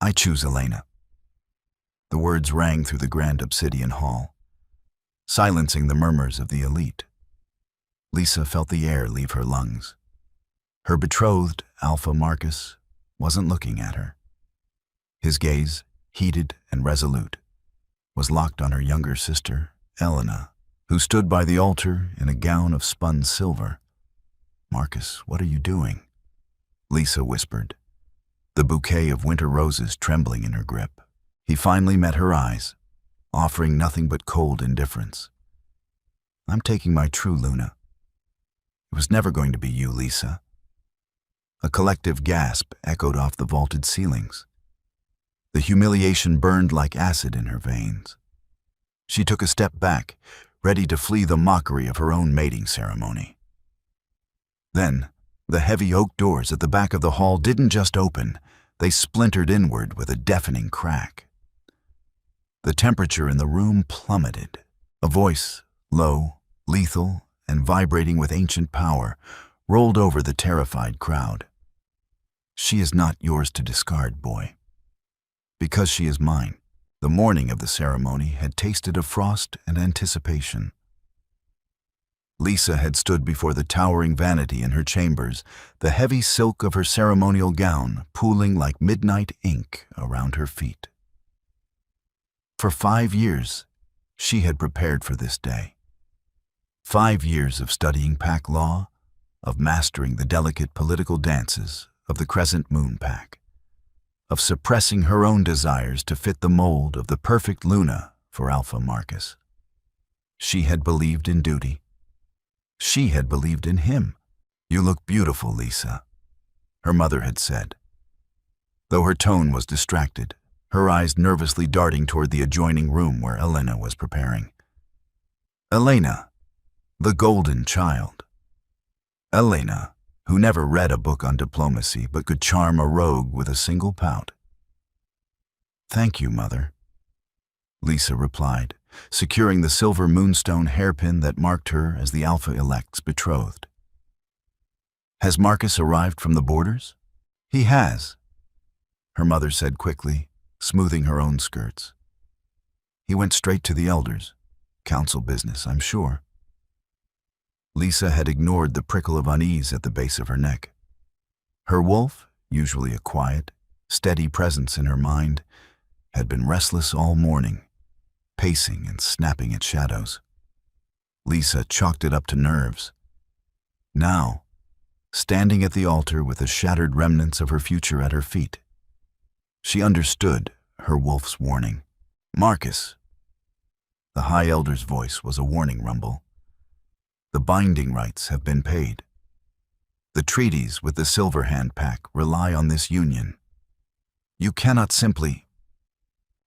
I choose Elena. The words rang through the grand obsidian hall, silencing the murmurs of the elite. Lisa felt the air leave her lungs. Her betrothed, Alpha Marcus, wasn't looking at her. His gaze, heated and resolute, was locked on her younger sister, Elena, who stood by the altar in a gown of spun silver. "Marcus, what are you doing?" Lisa whispered, the bouquet of winter roses trembling in her grip. He finally met her eyes, offering nothing but cold indifference. "I'm taking my true Luna. It was never going to be you, Lisa." A collective gasp echoed off the vaulted ceilings. The humiliation burned like acid in her veins. She took a step back, ready to flee the mockery of her own mating ceremony. Then, the heavy oak doors at the back of the hall didn't just open, they splintered inward with a deafening crack. The temperature in the room plummeted. A voice, low, lethal, and vibrating with ancient power, rolled over the terrified crowd. "She is not yours to discard, boy. Because she is mine." The morning of the ceremony had tasted of frost and anticipation. Lisa had stood before the towering vanity in her chambers, the heavy silk of her ceremonial gown pooling like midnight ink around her feet. For 5 years, she had prepared for this day. 5 years of studying pack law, of mastering the delicate political dances of the Crescent Moon Pack, of suppressing her own desires to fit the mold of the perfect Luna for Alpha Marcus. She had believed in duty. She had believed in him. "You look beautiful, Lisa," her mother had said. Though her tone was distracted, her eyes nervously darting toward the adjoining room where Elena was preparing. Elena, the golden child. Elena, who never read a book on diplomacy but could charm a rogue with a single pout. "Thank you, Mother," Lisa replied, securing the silver moonstone hairpin that marked her as the Alpha-elect's betrothed. "Has Marcus arrived from the borders?" "He has," her mother said quickly, smoothing her own skirts. "He went straight to the elders. Council business, I'm sure." Lisa had ignored the prickle of unease at the base of her neck. Her wolf, usually a quiet, steady presence in her mind, had been restless all morning, pacing and snapping at shadows. Lisa chalked it up to nerves. Now, standing at the altar with the shattered remnants of her future at her feet, she understood her wolf's warning. "Marcus." The High Elder's voice was a warning rumble. "The binding rights have been paid. The treaties with the Silver Hand Pack rely on this union. You cannot simply—"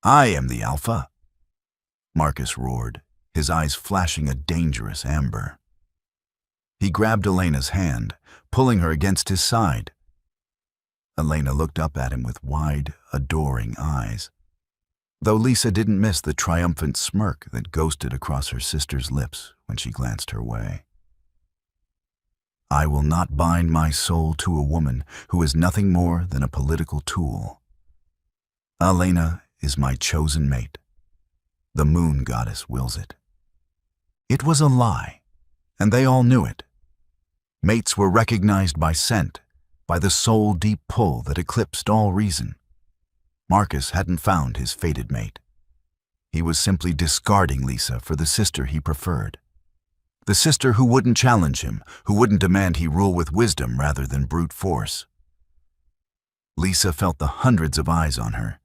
"I am the Alpha," Marcus roared, his eyes flashing a dangerous amber. He grabbed Elena's hand, pulling her against his side. Elena looked up at him with wide, adoring eyes, though Lisa didn't miss the triumphant smirk that ghosted across her sister's lips when she glanced her way. "I will not bind my soul to a woman who is nothing more than a political tool. Elena is my chosen mate. The moon goddess wills it." It was a lie, and they all knew it. Mates were recognized by scent, by the soul-deep pull that eclipsed all reason. Marcus hadn't found his fated mate. He was simply discarding Lisa for the sister he preferred. The sister who wouldn't challenge him, who wouldn't demand he rule with wisdom rather than brute force. Lisa felt the hundreds of eyes on her,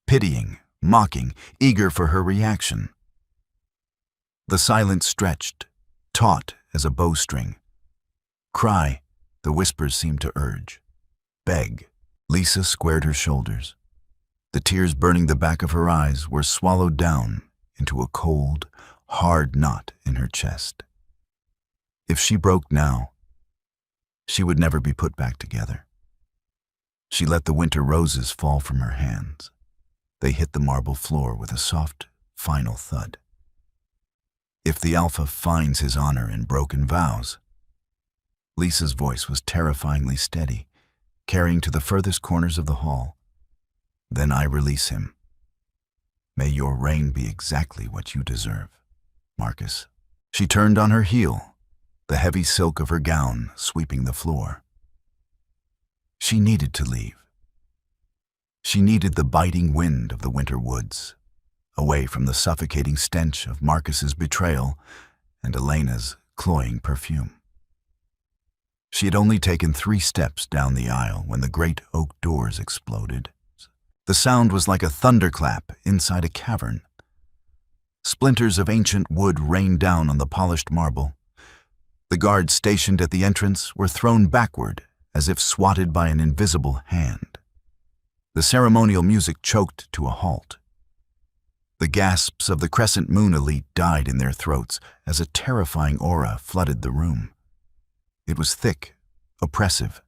pitying, mocking, eager for her reaction. The silence stretched, taut as a bowstring. "Cry," the whispers seemed to urge. "Beg." Lisa squared her shoulders. The tears burning the back of her eyes were swallowed down into a cold, hard knot in her chest. If she broke now, she would never be put back together. She let the winter roses fall from her hands. They hit the marble floor with a soft, final thud. If the Alpha finds his honor in broken vows— Lisa's voice was terrifyingly steady, carrying to the furthest corners of the hall. Then I release him. May your reign be exactly what you deserve, Marcus. She turned on her heel, the heavy silk of her gown sweeping the floor. She needed to leave. She needed the biting wind of the winter woods, away from the suffocating stench of Marcus's betrayal and Elena's cloying perfume. She had only taken 3 steps down the aisle when the great oak doors exploded. The sound was like a thunderclap inside a cavern. Splinters of ancient wood rained down on the polished marble. The guards stationed at the entrance were thrown backward as if swatted by an invisible hand. The ceremonial music choked to a halt. The gasps of the crescent moon elite died in their throats as a terrifying aura flooded the room. It was thick, oppressive,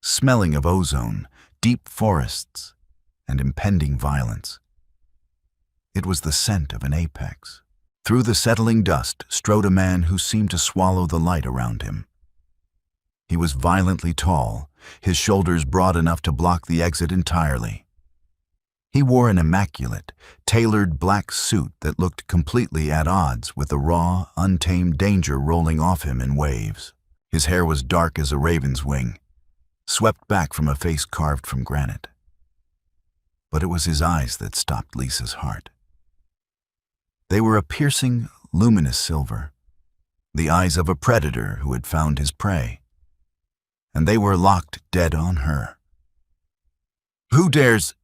smelling of ozone, deep forests, and impending violence. It was the scent of an apex. Through the settling dust strode a man who seemed to swallow the light around him. He was violently tall, his shoulders broad enough to block the exit entirely. He wore an immaculate, tailored black suit that looked completely at odds with the raw, untamed danger rolling off him in waves. His hair was dark as a raven's wing, swept back from a face carved from granite. But it was his eyes that stopped Lisa's heart. They were a piercing, luminous silver, the eyes of a predator who had found his prey. And they were locked dead on her. "Who dares?"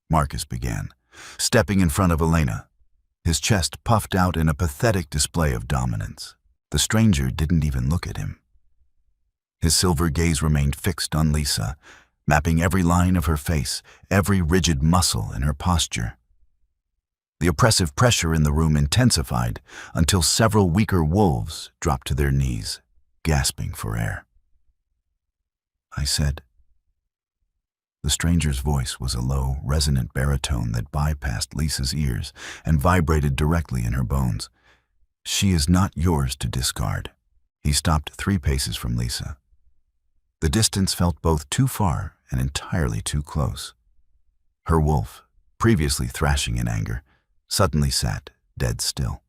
Marcus began, stepping in front of Elena, his chest puffed out in a pathetic display of dominance. The stranger didn't even look at him. His silver gaze remained fixed on Lisa, mapping every line of her face, every rigid muscle in her posture. The oppressive pressure in the room intensified until several weaker wolves dropped to their knees, gasping for air. I said. The stranger's voice was a low, resonant baritone that bypassed Lisa's ears and vibrated directly in her bones. "She is not yours to discard." He stopped 3 paces from Lisa. The distance felt both too far and entirely too close. Her wolf, previously thrashing in anger, suddenly sat dead still.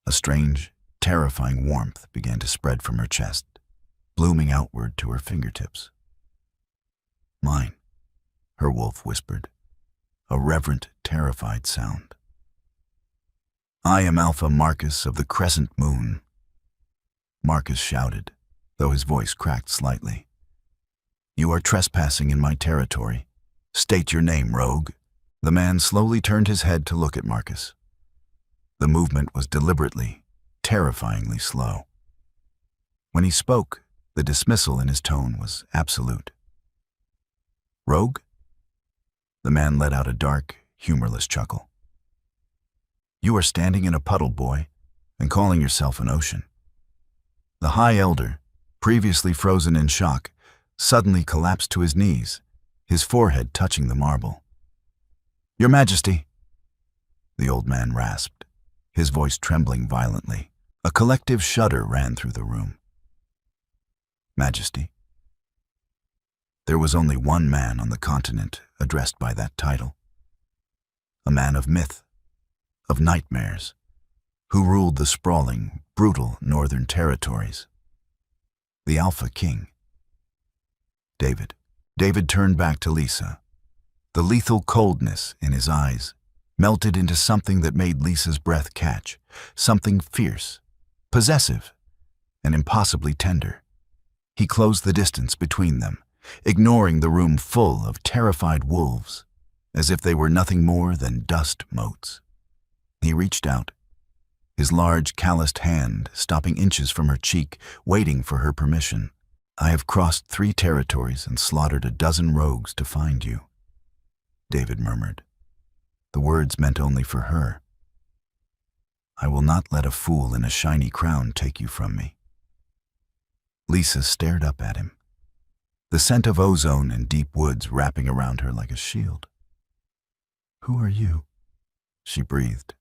A strange, terrifying warmth began to spread from her chest, blooming outward to her fingertips. "Mine," her wolf whispered, a reverent, terrified sound. "I am Alpha Marcus of the Crescent Moon." Marcus shouted, though his voice cracked slightly. "You are trespassing in my territory. State your name, rogue." The man slowly turned his head to look at Marcus. The movement was deliberately, terrifyingly slow. When he spoke, the dismissal in his tone was absolute. "Rogue?" The man let out a dark, humorless chuckle. "You are standing in a puddle, boy, and calling yourself an ocean." The High Elder, previously frozen in shock, suddenly collapsed to his knees, his forehead touching the marble. "Your Majesty," the old man rasped, his voice trembling violently. A collective shudder ran through the room. Majesty. There was only one man on the continent addressed by that title. A man of myth, of nightmares, who ruled the sprawling, brutal northern territories. The Alpha King. David. David turned back to Lisa. The lethal coldness in his eyes melted into something that made Lisa's breath catch, something fierce, possessive, and impossibly tender. He closed the distance between them, ignoring the room full of terrified wolves, as if they were nothing more than dust motes. He reached out, his large, calloused hand stopping inches from her cheek, waiting for her permission. "I have crossed 3 territories and slaughtered a dozen rogues to find you," David murmured. The words meant only for her. "I will not let a fool in a shiny crown take you from me." Lisa stared up at him, the scent of ozone and deep woods wrapping around her like a shield. "Who are you?" she breathed.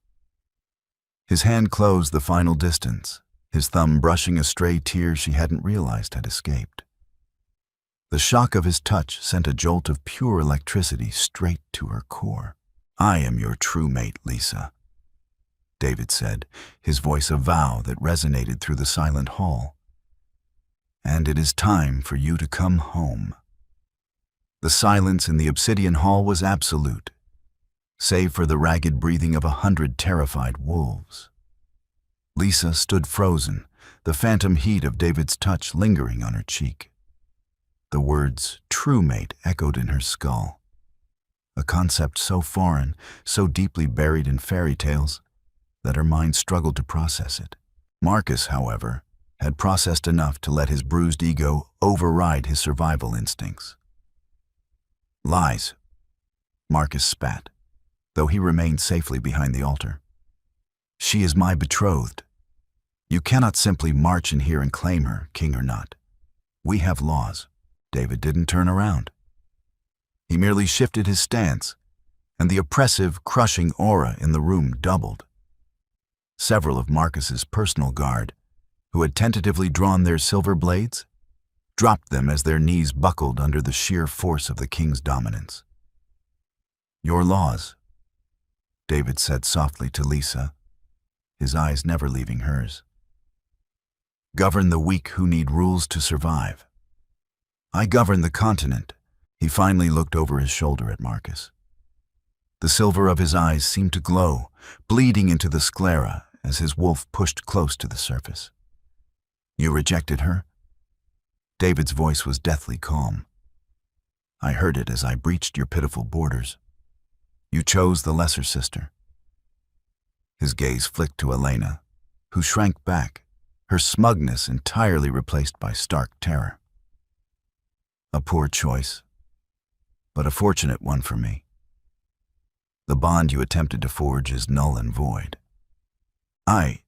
His hand closed the final distance, his thumb brushing a stray tear she hadn't realized had escaped. The shock of his touch sent a jolt of pure electricity straight to her core. "I am your true mate, Lisa," David said, his voice a vow that resonated through the silent hall. "And it is time for you to come home." The silence in the obsidian hall was absolute, save for the ragged breathing of 100 terrified wolves. Lisa stood frozen, the phantom heat of David's touch lingering on her cheek. The words "true mate" echoed in her skull, a concept so foreign, so deeply buried in fairy tales, that her mind struggled to process it. Marcus, however, had processed enough to let his bruised ego override his survival instincts. "Lies," Marcus spat, though he remained safely behind the altar. "She is my betrothed. You cannot simply march in here and claim her, king or not. We have laws." David didn't turn around. He merely shifted his stance, and the oppressive, crushing aura in the room doubled. Several of Marcus's personal guard, who had tentatively drawn their silver blades, dropped them as their knees buckled under the sheer force of the king's dominance. "Your laws," David said softly to Lisa, his eyes never leaving hers, "govern the weak who need rules to survive. I govern the continent." He finally looked over his shoulder at Marcus. The silver of his eyes seemed to glow, bleeding into the sclera as his wolf pushed close to the surface. "You rejected her?" David's voice was deathly calm. "I heard it as I breached your pitiful borders. You chose the lesser sister." His gaze flicked to Elena, who shrank back, her smugness entirely replaced by stark terror. "A poor choice, but a fortunate one for me. The bond you attempted to forge is null and void. I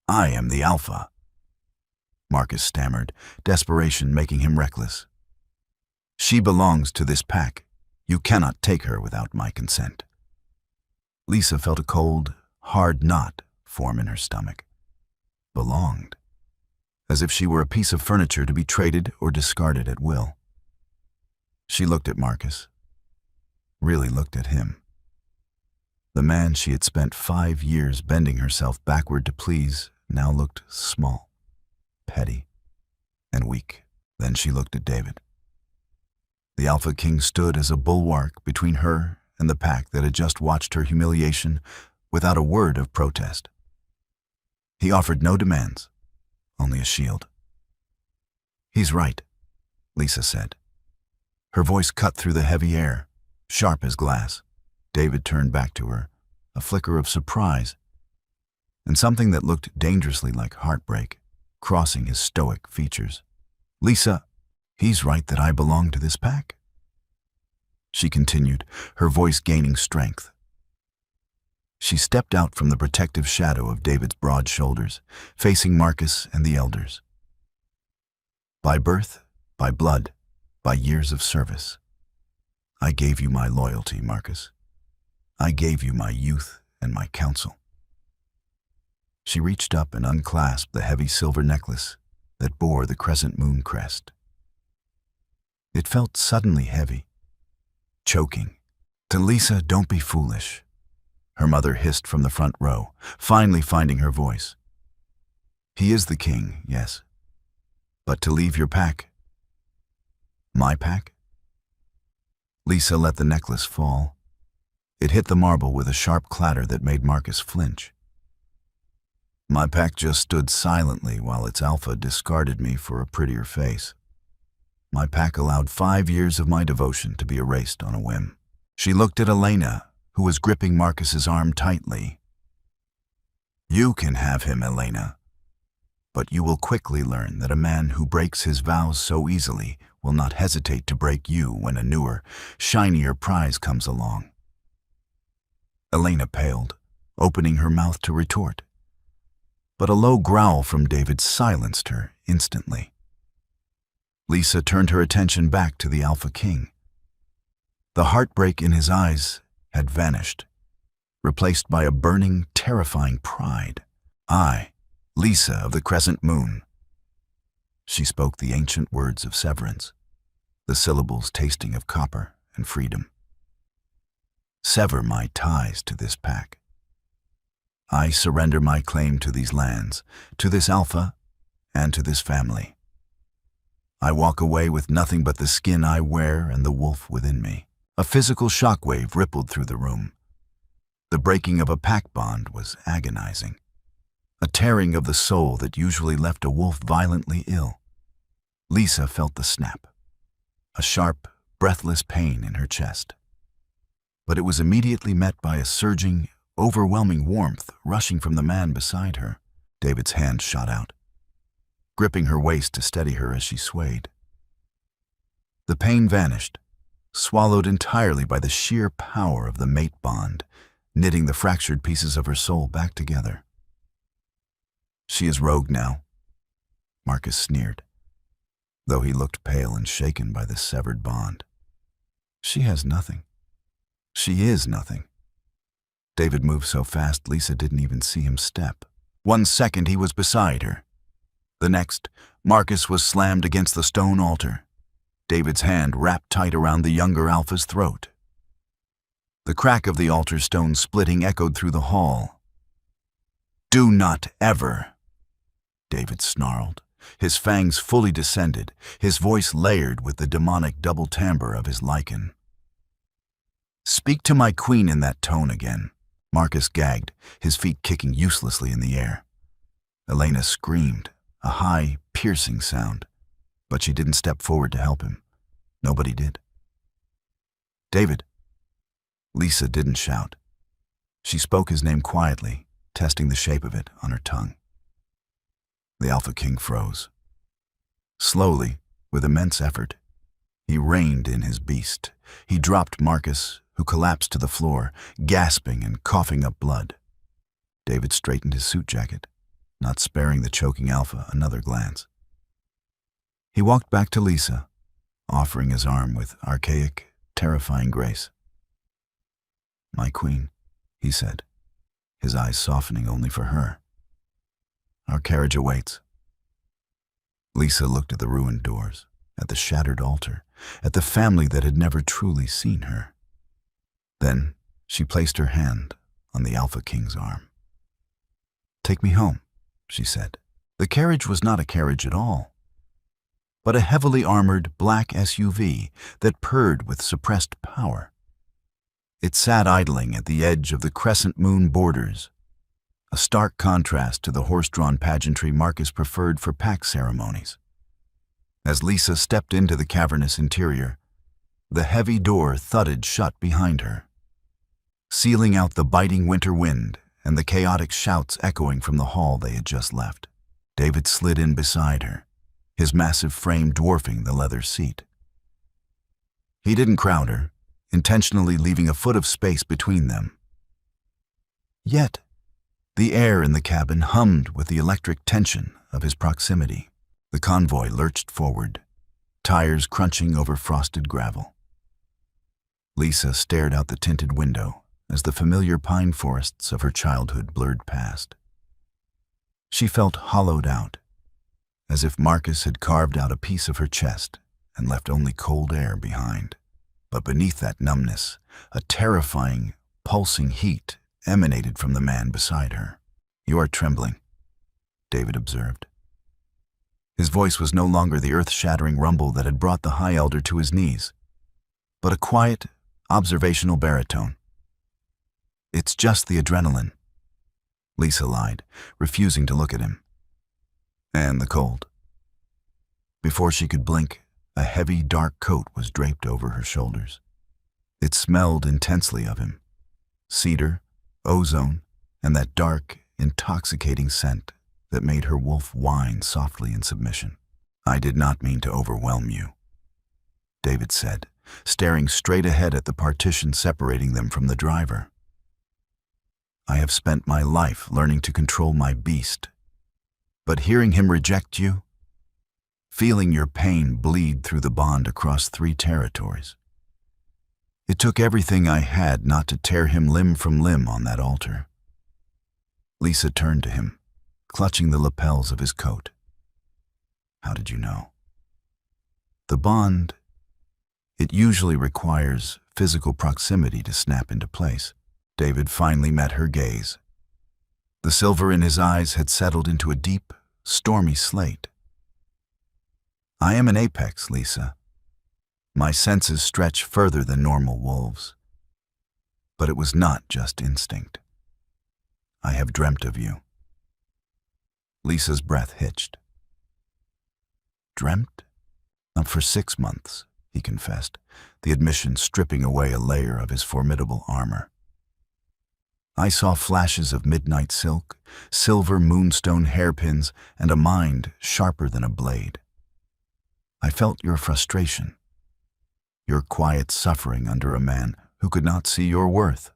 am the Alpha," Marcus stammered, desperation making him reckless. "She belongs to this pack. You cannot take her without my consent." Lisa felt a cold, hard knot form in her stomach. Belonged, as if she were a piece of furniture to be traded or discarded at will. She looked at Marcus, really looked at him. The man she had spent 5 years bending herself backward to please now looked small, petty, and weak. Then she looked at David. The Alpha King stood as a bulwark between her and the pack that had just watched her humiliation without a word of protest. He offered no demands, only a shield. "He's right," Lisa said. Her voice cut through the heavy air, sharp as glass. David turned back to her, a flicker of surprise, and something that looked dangerously like heartbreak crossing his stoic features. "Lisa, he's right that I belong to this pack," she continued, her voice gaining strength. She stepped out from the protective shadow of David's broad shoulders, facing Marcus and the elders. "By birth, by blood, by years of service, I gave you my loyalty, Marcus. I gave you my youth and my counsel." She reached up and unclasped the heavy silver necklace that bore the crescent moon crest. It felt suddenly heavy, choking. "To Lisa, don't be foolish," her mother hissed from the front row, finally finding her voice. "He is the king, yes, but to leave your pack—" "My pack?" Lisa let the necklace fall. It hit the marble with a sharp clatter that made Marcus flinch. "My pack just stood silently while its alpha discarded me for a prettier face. My pack allowed 5 years of my devotion to be erased on a whim." She looked at Elena, who was gripping Marcus's arm tightly. "You can have him, Elena, but you will quickly learn that a man who breaks his vows so easily will not hesitate to break you when a newer, shinier prize comes along." Elena paled, opening her mouth to retort, but a low growl from David silenced her instantly. Lisa turned her attention back to the Alpha King. The heartbreak in his eyes had vanished, replaced by a burning, terrifying pride. "I, Lisa of the Crescent Moon," she spoke the ancient words of severance, the syllables tasting of copper and freedom. Sever my ties to this pack. I surrender my claim to these lands, to this alpha, and to this family. I walk away with nothing but the skin I wear and the wolf within me. A physical shockwave rippled through the room. The breaking of a pack bond was agonizing, a tearing of the soul that usually left a wolf violently ill. Lisa felt the snap, a sharp, breathless pain in her chest. But it was immediately met by a surging, overwhelming warmth rushing from the man beside her. David's hand shot out, gripping her waist to steady her as she swayed. The pain vanished, swallowed entirely by the sheer power of the mate bond, knitting the fractured pieces of her soul back together. She is rogue now, Marcus sneered, though he looked pale and shaken by the severed bond. She has nothing. She is nothing. David moved so fast Lisa didn't even see him step. 1 second he was beside her. The next, Marcus was slammed against the stone altar, David's hand wrapped tight around the younger alpha's throat. The crack of the altar stone splitting echoed through the hall. "Do not ever," David snarled, his fangs fully descended, his voice layered with the demonic double timbre of his lichen. "Speak to my queen in that tone again." Marcus gagged, his feet kicking uselessly in the air. Elena screamed, a high, piercing sound, but she didn't step forward to help him. Nobody did. "David." Lisa didn't shout. She spoke his name quietly, testing the shape of it on her tongue. The Alpha King froze. Slowly, with immense effort, he reined in his beast. He dropped Marcus, who collapsed to the floor, gasping and coughing up blood. David straightened his suit jacket, not sparing the choking Alpha another glance. He walked back to Lisa, offering his arm with archaic, terrifying grace. "My queen," he said, his eyes softening only for her. "Our carriage awaits." Lisa looked at the ruined doors, at the shattered altar, at the family that had never truly seen her. Then she placed her hand on the Alpha King's arm. "Take me home," she said. The carriage was not a carriage at all, but a heavily armored black SUV that purred with suppressed power. It sat idling at the edge of the crescent moon borders, a stark contrast to the horse-drawn pageantry Marcus preferred for pack ceremonies. As Lisa stepped into the cavernous interior, the heavy door thudded shut behind her, sealing out the biting winter wind and the chaotic shouts echoing from the hall they had just left. David slid in beside her, his massive frame dwarfing the leather seat. He didn't crowd her, intentionally leaving a foot of space between them. Yet, the air in the cabin hummed with the electric tension of his proximity. The convoy lurched forward, tires crunching over frosted gravel. Lisa stared out the tinted window as the familiar pine forests of her childhood blurred past. She felt hollowed out, as if Marcus had carved out a piece of her chest and left only cold air behind. But beneath that numbness, a terrifying, pulsing heat emanated from the man beside her. "You are trembling," David observed. His voice was no longer the earth-shattering rumble that had brought the High Elder to his knees, but a quiet, observational baritone. "It's just the adrenaline," Lisa lied, refusing to look at him. "And the cold." Before she could blink, a heavy, dark coat was draped over her shoulders. It smelled intensely of him. Cedar, ozone, and that dark, intoxicating scent that made her wolf whine softly in submission. "I did not mean to overwhelm you," David said, staring straight ahead at the partition separating them from the driver. "I have spent my life learning to control my beast, but hearing him reject you, feeling your pain bleed through the bond across 3 territories. It took everything I had not to tear him limb from limb on that altar." Lisa turned to him, clutching the lapels of his coat. "How did you know?" "The bond It usually requires physical proximity to snap into place. David finally met her gaze. The silver in his eyes had settled into a deep, stormy slate. I am an apex, Lisa. My senses stretch further than normal wolves. But it was not just instinct. I have dreamt of you. Lisa's breath hitched. Dreamt? Not for 6 months, he confessed, the admission stripping away a layer of his formidable armor. I saw flashes of midnight silk, silver moonstone hairpins, and a mind sharper than a blade. I felt your frustration, your quiet suffering under a man who could not see your worth.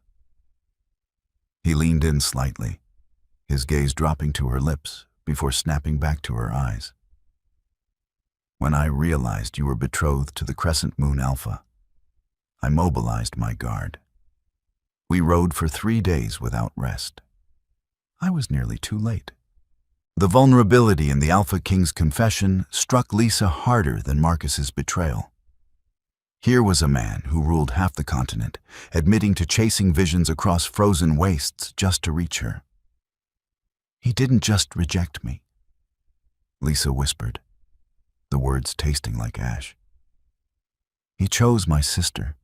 He leaned in slightly, his gaze dropping to her lips before snapping back to her eyes. When I realized you were betrothed to the Crescent Moon Alpha, I mobilized my guard. We rode for 3 days without rest. I was nearly too late. The vulnerability in the Alpha King's confession struck Lisa harder than Marcus's betrayal. Here was a man who ruled half the continent, admitting to chasing visions across frozen wastes just to reach her. He didn't just reject me, Lisa whispered, the words tasting like ash. He chose my sister.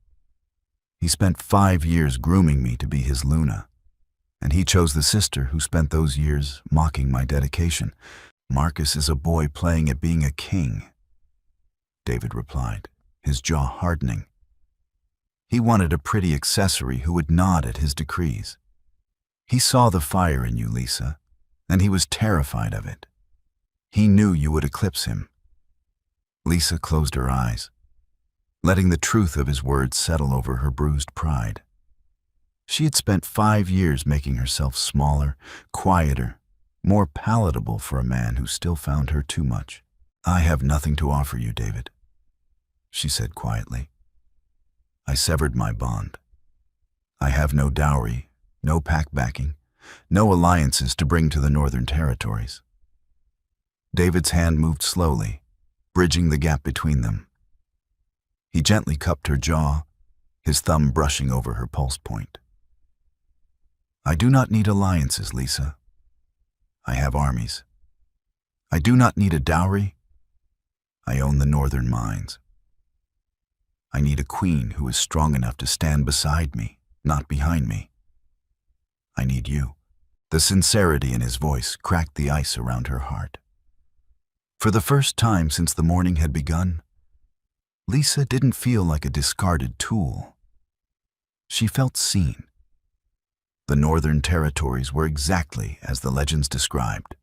He spent 5 years grooming me to be his Luna, and he chose the sister who spent those years mocking my dedication. Marcus is a boy playing at being a king, David replied, his jaw hardening. He wanted a pretty accessory who would nod at his decrees. He saw the fire in you, Lisa, and he was terrified of it. He knew you would eclipse him. Lisa closed her eyes, letting the truth of his words settle over her bruised pride. She had spent 5 years making herself smaller, quieter, more palatable for a man who still found her too much. I have nothing to offer you, David, she said quietly. I severed my bond. I have no dowry, no pack backing, no alliances to bring to the Northern Territories. David's hand moved slowly, bridging the gap between them. He gently cupped her jaw, his thumb brushing over her pulse point. I do not need alliances, Lisa. I have armies. I do not need a dowry. I own the northern mines. I need a queen who is strong enough to stand beside me, not behind me. I need you. The sincerity in his voice cracked the ice around her heart. For the first time since the morning had begun, Lisa didn't feel like a discarded tool. She felt seen. The Northern Territories were exactly as the legends described.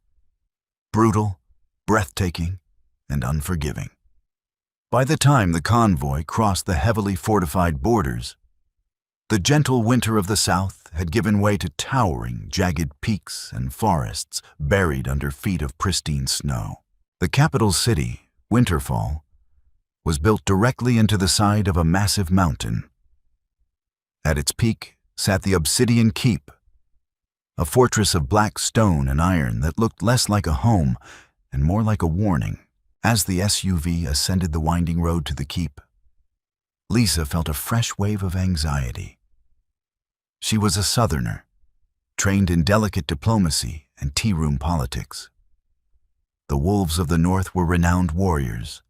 Brutal, breathtaking, and unforgiving. By the time the convoy crossed the heavily fortified borders, the gentle winter of the South had given way to towering, jagged peaks and forests buried under feet of pristine snow. The capital city, Winterfall, was built directly into the side of a massive mountain. At its peak sat the Obsidian Keep, a fortress of black stone and iron that looked less like a home and more like a warning. As the SUV ascended the winding road to the keep, Lisa felt a fresh wave of anxiety. She was a Southerner, trained in delicate diplomacy and tea-room politics. The wolves of the North were renowned warriors,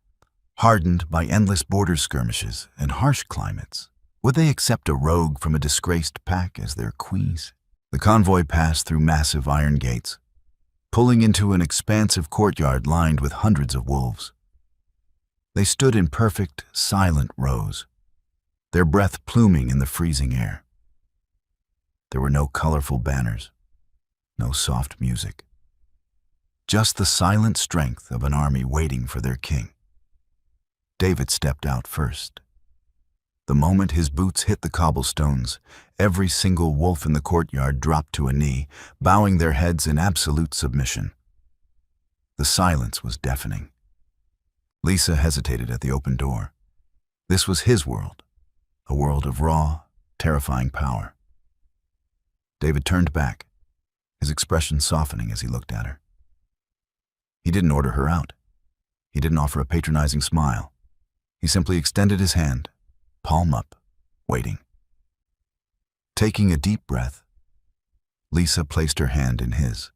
hardened by endless border skirmishes and harsh climates. Would they accept a rogue from a disgraced pack as their queens? The convoy passed through massive iron gates, pulling into an expansive courtyard lined with hundreds of wolves. They stood in perfect, silent rows, their breath pluming in the freezing air. There were no colorful banners, no soft music, just the silent strength of an army waiting for their king. David stepped out first. The moment his boots hit the cobblestones, every single wolf in the courtyard dropped to a knee, bowing their heads in absolute submission. The silence was deafening. Lisa hesitated at the open door. This was his world, a world of raw, terrifying power. David turned back, his expression softening as he looked at her. He didn't order her out. He didn't offer a patronizing smile. He simply extended his hand, palm up, waiting. Taking a deep breath, Lisa placed her hand in his.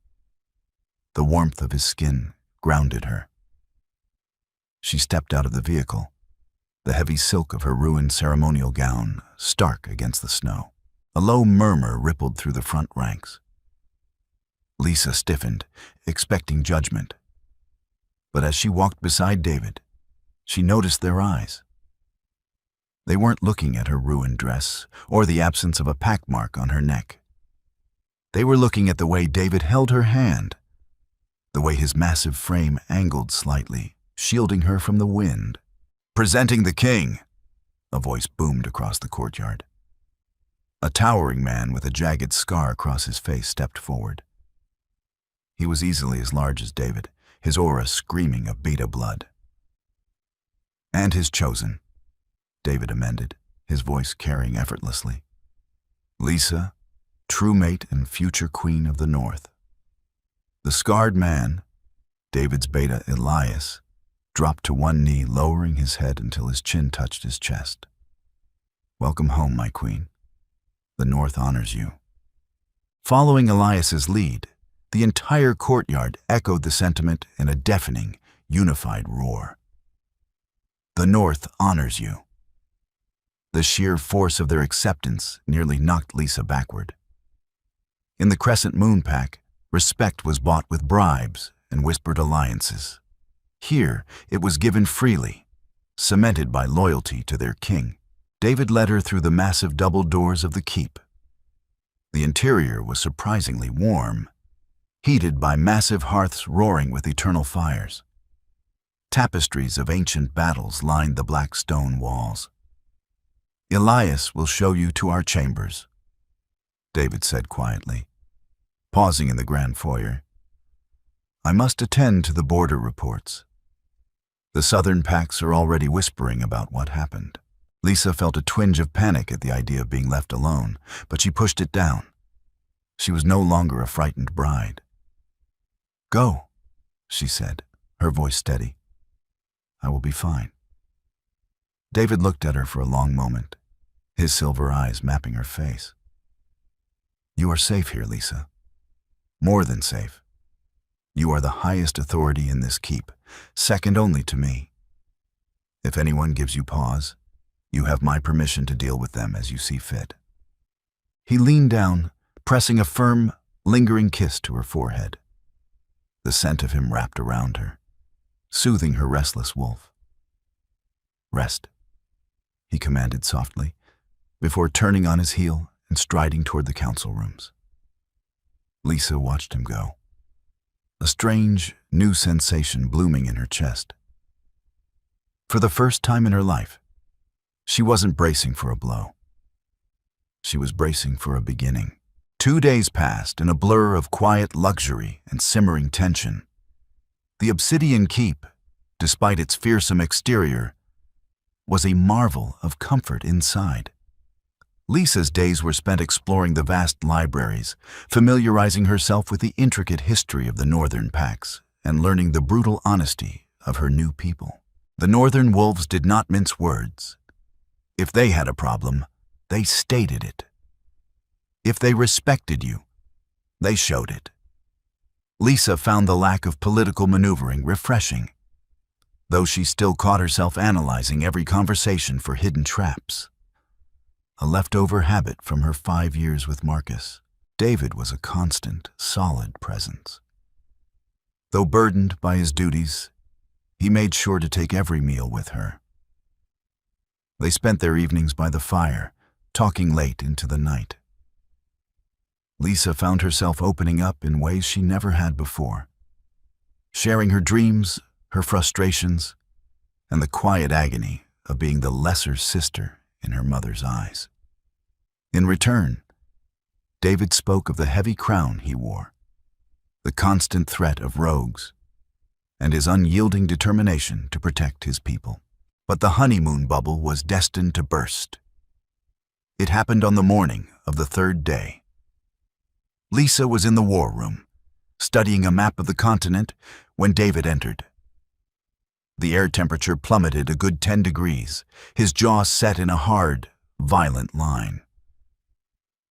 The warmth of his skin grounded her. She stepped out of the vehicle, the heavy silk of her ruined ceremonial gown stark against the snow. A low murmur rippled through the front ranks. Lisa stiffened, expecting judgment. But as she walked beside David, she noticed their eyes. They weren't looking at her ruined dress or the absence of a pack mark on her neck. They were looking at the way David held her hand, the way his massive frame angled slightly, shielding her from the wind. "Presenting the king," a voice boomed across the courtyard. A towering man with a jagged scar across his face stepped forward. He was easily as large as David, his aura screaming of beta blood. "And his chosen," David amended, his voice carrying effortlessly. "Lisa, true mate and future queen of the North." The scarred man, David's beta Elias, dropped to one knee, lowering his head until his chin touched his chest. "Welcome home, my queen. The North honors you." Following Elias's lead, the entire courtyard echoed the sentiment in a deafening, unified roar. "The North honors you." The sheer force of their acceptance nearly knocked Lisa backward. In the Crescent Moon Pack, respect was bought with bribes and whispered alliances. Here, it was given freely, cemented by loyalty to their king. David led her through the massive double doors of the keep. The interior was surprisingly warm, heated by massive hearths roaring with eternal fires. Tapestries of ancient battles lined the black stone walls. "Elias will show you to our chambers," David said quietly, pausing in the grand foyer. "I must attend to the border reports. The southern packs are already whispering about what happened." Lisa felt a twinge of panic at the idea of being left alone, but she pushed it down. She was no longer a frightened bride. "Go," she said, her voice steady. "I will be fine." David looked at her for a long moment, his silver eyes mapping her face. "You are safe here, Lisa. More than safe. You are the highest authority in this keep, second only to me. If anyone gives you pause, you have my permission to deal with them as you see fit." He leaned down, pressing a firm, lingering kiss to her forehead. The scent of him wrapped around her, soothing her restless wolf. "Rest," he commanded softly, before turning on his heel and striding toward the council rooms. Lisa watched him go, a strange, new sensation blooming in her chest. For the first time in her life, she wasn't bracing for a blow. She was bracing for a beginning. 2 days passed in a blur of quiet luxury and simmering tension. The Obsidian Keep, despite its fearsome exterior, was a marvel of comfort inside. Lisa's days were spent exploring the vast libraries, familiarizing herself with the intricate history of the northern packs, and learning the brutal honesty of her new people. The northern wolves did not mince words. If they had a problem, they stated it. If they respected you, they showed it. Lisa found the lack of political maneuvering refreshing, though she still caught herself analyzing every conversation for hidden traps. A leftover habit from her 5 years with Marcus. David was a constant, solid presence. Though burdened by his duties, he made sure to take every meal with her. They spent their evenings by the fire, talking late into the night. Lisa found herself opening up in ways she never had before, sharing her dreams, her frustrations, and the quiet agony of being the lesser sister in her mother's eyes. In return, David spoke of the heavy crown he wore, the constant threat of rogues, and his unyielding determination to protect his people. But the honeymoon bubble was destined to burst. It happened on the morning of the 3rd day. Lisa was in the war room, studying a map of the continent, when David entered. The air temperature plummeted a good 10 degrees, his jaw set in a hard, violent line.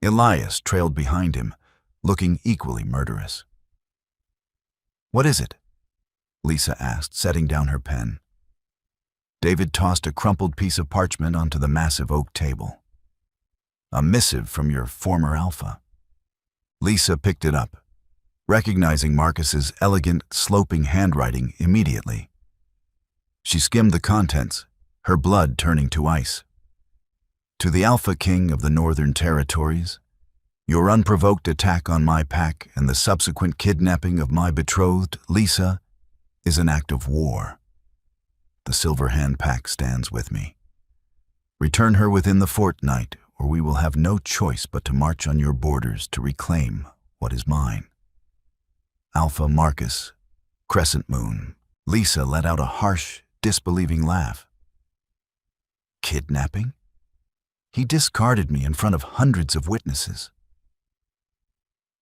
Elias trailed behind him, looking equally murderous. "What is it?" Lisa asked, setting down her pen. David tossed a crumpled piece of parchment onto the massive oak table. "A missive from your former alpha." Lisa picked it up, recognizing Marcus's elegant, sloping handwriting immediately. She skimmed the contents, her blood turning to ice. "To the Alpha King of the Northern Territories, your unprovoked attack on my pack and the subsequent kidnapping of my betrothed, Lisa, is an act of war. The Silver Hand Pack stands with me. Return her within the fortnight, or we will have no choice but to march on your borders to reclaim what is mine. Alpha Marcus, Crescent Moon." Lisa let out a harsh, disbelieving laugh. "Kidnapping? He discarded me in front of hundreds of witnesses."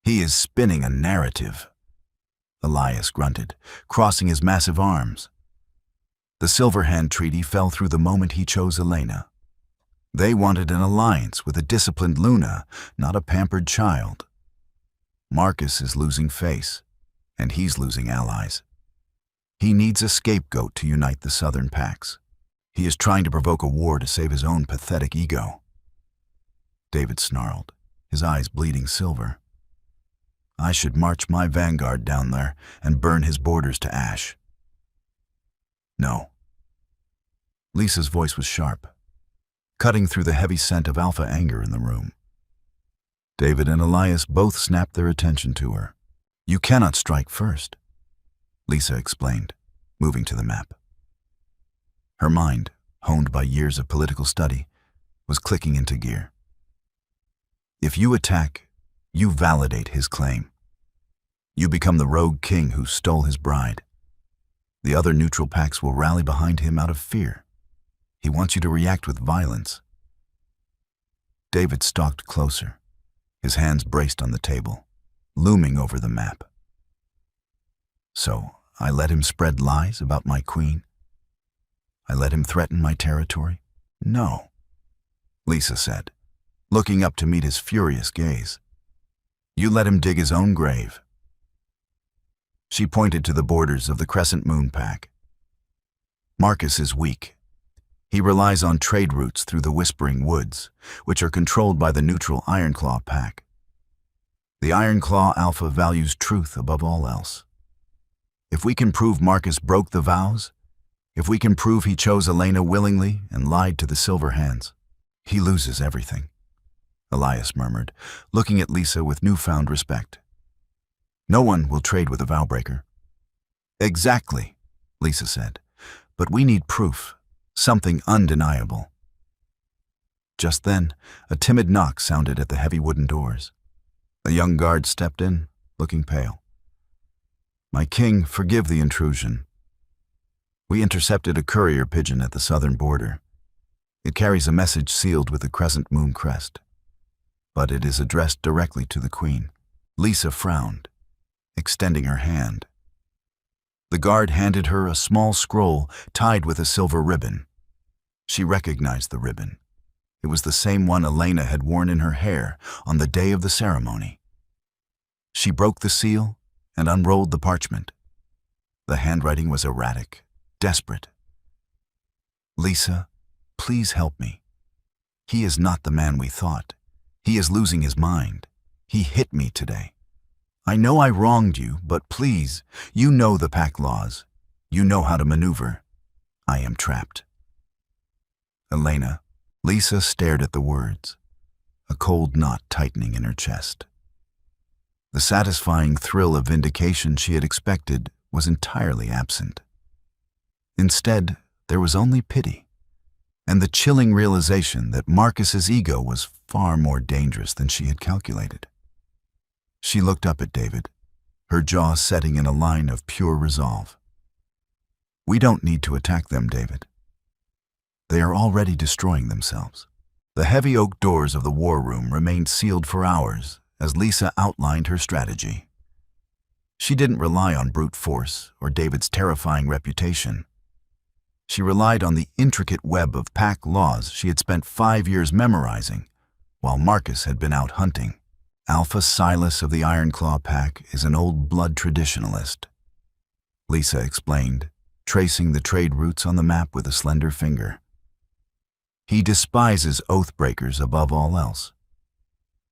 "He is spinning a narrative," Elias grunted, crossing his massive arms. The Silver Hand Treaty fell through the moment he chose Elena. They wanted an alliance with a disciplined Luna, not a pampered child. Marcus is losing face, and he's losing allies. He needs a scapegoat to unite the Southern Packs. He is trying to provoke a war to save his own pathetic ego. David snarled, his eyes bleeding silver. "I should march my vanguard down there and burn his borders to ash." "No." Lisa's voice was sharp, cutting through the heavy scent of alpha anger in the room. David and Elias both snapped their attention to her. "You cannot strike first," Lisa explained, moving to the map. Her mind, honed by years of political study, was clicking into gear. "If you attack, you validate his claim. You become the rogue king who stole his bride. The other neutral packs will rally behind him out of fear. He wants you to react with violence." David stalked closer, his hands braced on the table, looming over the map. "So I let him spread lies about my queen? I let him threaten my territory? No," Lisa said, looking up to meet his furious gaze. "You let him dig his own grave." She pointed to the borders of the Crescent Moon Pack. "Marcus is weak. He relies on trade routes through the Whispering Woods, which are controlled by the neutral Ironclaw Pack. The Ironclaw Alpha values truth above all else. If we can prove Marcus broke the vows, if we can prove he chose Elena willingly and lied to the Silver Hands, he loses everything," Elias murmured, looking at Lisa with newfound respect. "No one will trade with a vowbreaker." "Exactly," Lisa said, "but we need proof, something undeniable." Just then, a timid knock sounded at the heavy wooden doors. A young guard stepped in, looking pale. "My king, forgive the intrusion. We intercepted a courier pigeon at the southern border. It carries a message sealed with the Crescent Moon crest, but it is addressed directly to the queen." Lisa frowned, extending her hand. The guard handed her a small scroll tied with a silver ribbon. She recognized the ribbon. It was the same one Elena had worn in her hair on the day of the ceremony. She broke the seal and unrolled the parchment. The handwriting was erratic, desperate. "Lisa, please help me. He is not the man we thought. He is losing his mind. He hit me today. I know I wronged you, but please, you know the pack laws. You know how to maneuver. I am trapped." "Elena." Lisa stared at the words, a cold knot tightening in her chest. The satisfying thrill of vindication she had expected was entirely absent. Instead, there was only pity, and the chilling realization that Marcus's ego was far more dangerous than she had calculated. She looked up at David, her jaw setting in a line of pure resolve. "We don't need to attack them, David. They are already destroying themselves." The heavy oak doors of the war room remained sealed for hours as Lisa outlined her strategy. She didn't rely on brute force or David's terrifying reputation. She relied on the intricate web of pack laws she had spent 5 years memorizing, while Marcus had been out hunting. Alpha Silas of the Ironclaw Pack is an old blood traditionalist, Lisa explained, tracing the trade routes on the map with a slender finger. He despises oath-breakers above all else.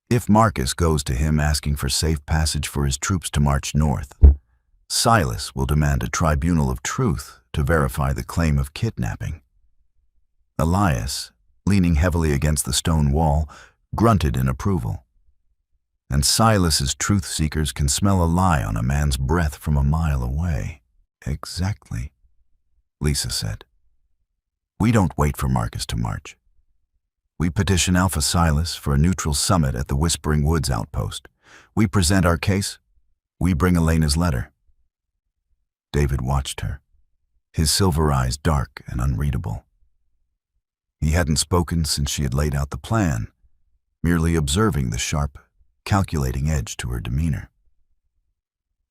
If Marcus goes to him asking for safe passage for his troops to march north, Silas will demand a tribunal of truth to verify the claim of kidnapping. Elias, leaning heavily against the stone wall, grunted in approval. And Silas's truth-seekers can smell a lie on a man's breath from a mile away. Exactly, Lisa said. We don't wait for Marcus to march. We petition Alpha Silas for a neutral summit at the Whispering Woods outpost. We present our case. We bring Elena's letter. David watched her, his silver eyes dark and unreadable. He hadn't spoken since she had laid out the plan, merely observing the sharp, calculating edge to her demeanor.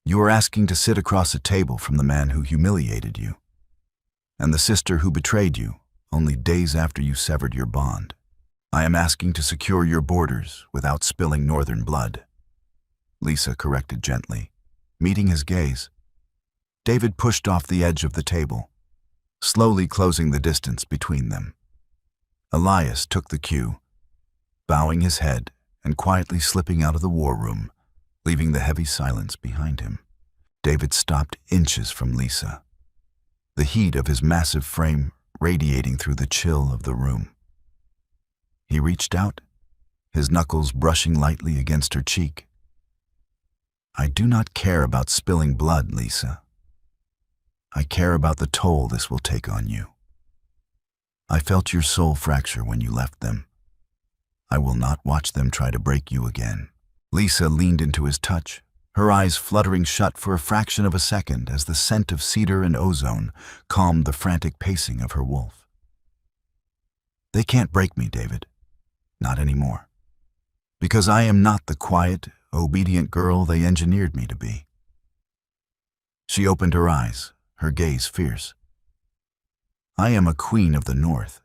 You are asking to sit across a table from the man who humiliated you, and the sister who betrayed you only days after you severed your bond. I am asking to secure your borders without spilling northern blood. Lisa corrected gently, meeting his gaze. David pushed off the edge of the table, slowly closing the distance between them. Elias took the cue, bowing his head and quietly slipping out of the war room, leaving the heavy silence behind him. David stopped inches from Lisa, the heat of his massive frame radiating through the chill of the room. He reached out, his knuckles brushing lightly against her cheek. I do not care about spilling blood, Lisa. I care about the toll this will take on you. I felt your soul fracture when you left them. I will not watch them try to break you again. Lisa leaned into his touch, her eyes fluttering shut for a fraction of a second as the scent of cedar and ozone calmed the frantic pacing of her wolf. They can't break me, David. Not anymore. Because I am not the quiet, obedient girl they engineered me to be. She opened her eyes, her gaze fierce. I am a queen of the North.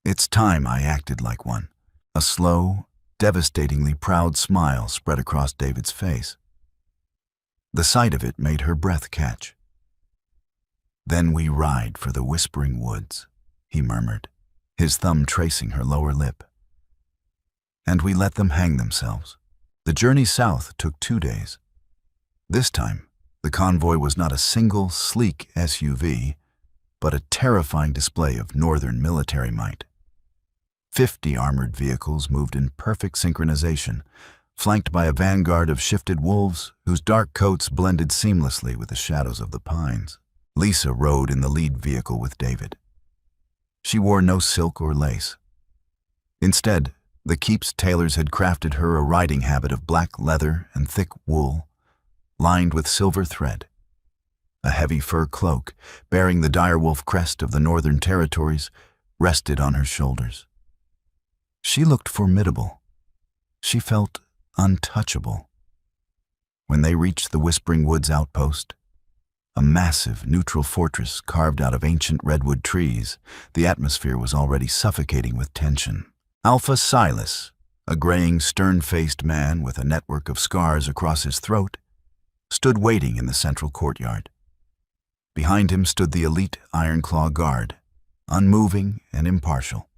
It's time I acted like one. A slow, devastatingly proud smile spread across David's face. The sight of it made her breath catch. Then we ride for the Whispering Woods, he murmured, his thumb tracing her lower lip. And we let them hang themselves. The journey south took 2 days. This time, the convoy was not a single, sleek SUV, but a terrifying display of northern military might. 50 armored vehicles moved in perfect synchronization, flanked by a vanguard of shifted wolves whose dark coats blended seamlessly with the shadows of the pines. Lisa rode in the lead vehicle with David. She wore no silk or lace. Instead, the keep's tailors had crafted her a riding habit of black leather and thick wool, lined with silver thread. A heavy fur cloak, bearing the direwolf crest of the Northern Territories, rested on her shoulders. She looked formidable. She felt untouchable. When they reached the Whispering Woods outpost, a massive, neutral fortress carved out of ancient redwood trees, the atmosphere was already suffocating with tension. Alpha Silas, a graying, stern-faced man with a network of scars across his throat, stood waiting in the central courtyard. Behind him stood the elite Ironclaw Guard, unmoving and impartial.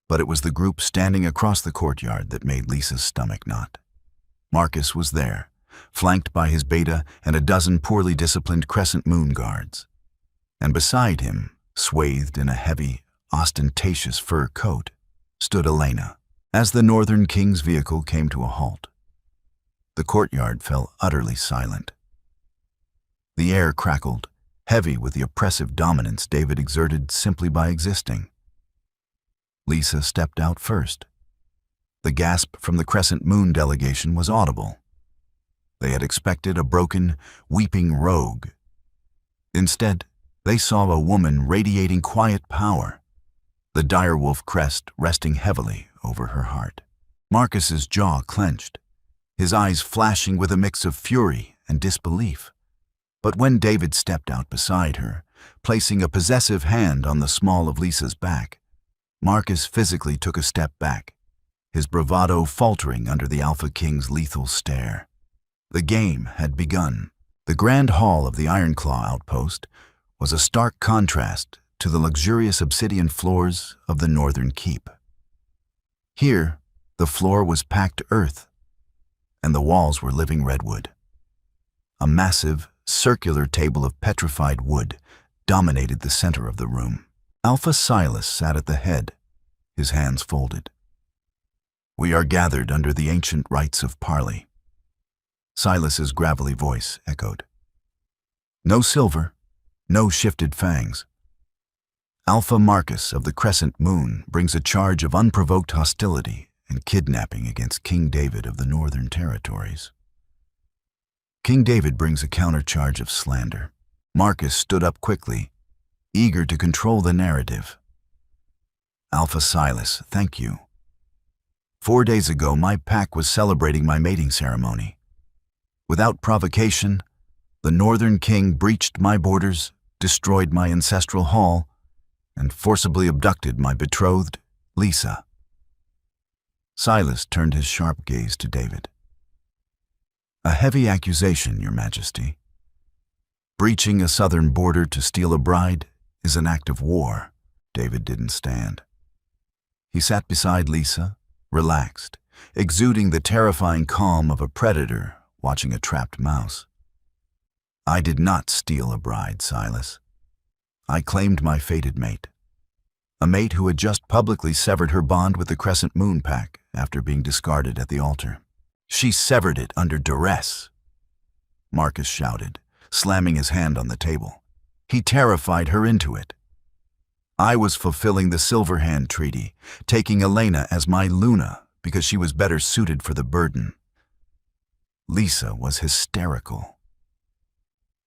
But it was the group standing across the courtyard that made Lisa's stomach knot. Marcus was there, flanked by his beta and a dozen poorly disciplined Crescent Moon guards. And beside him, swathed in a heavy, ostentatious fur coat, stood Elena. As the Northern King's vehicle came to a halt, the courtyard fell utterly silent. The air crackled, heavy with the oppressive dominance David exerted simply by existing. Lisa stepped out first. The gasp from the Crescent Moon delegation was audible. They had expected a broken, weeping rogue. Instead, they saw a woman radiating quiet power, the direwolf crest resting heavily over her heart. Marcus's jaw clenched, his eyes flashing with a mix of fury and disbelief. But when David stepped out beside her, placing a possessive hand on the small of Lisa's back. Marcus physically took a step back, his bravado faltering under the Alpha King's lethal stare. The game had begun. The grand hall of the Ironclaw outpost was a stark contrast to the luxurious obsidian floors of the northern keep. Here, the floor was packed earth, and the walls were living redwood. A massive, circular table of petrified wood dominated the center of the room. Alpha Silas sat at the head, his hands folded. "We are gathered under the ancient rites of parley," Silas's gravelly voice echoed. "No silver, no shifted fangs. Alpha Marcus of the Crescent Moon brings a charge of unprovoked hostility and kidnapping against King David of the Northern Territories. King David brings a countercharge of slander." Marcus stood up quickly, eager to control the narrative. "Alpha Silas, thank you. 4 days ago, my pack was celebrating my mating ceremony. Without provocation, the Northern King breached my borders, destroyed my ancestral hall, and forcibly abducted my betrothed, Lisa." Silas turned his sharp gaze to David. "A heavy accusation, Your Majesty. Breaching a southern border to steal a bride is an act of war." David didn't stand. He sat beside Lisa, relaxed, exuding the terrifying calm of a predator watching a trapped mouse. "I did not steal a bride, Silas. I claimed my fated mate. A mate who had just publicly severed her bond with the Crescent Moon Pack after being discarded at the altar. She severed it under duress," Marcus shouted, slamming his hand on the table. "He terrified her into it. I was fulfilling the Silver Hand Treaty, taking Elena as my Luna because she was better suited for the burden." Lisa was hysterical.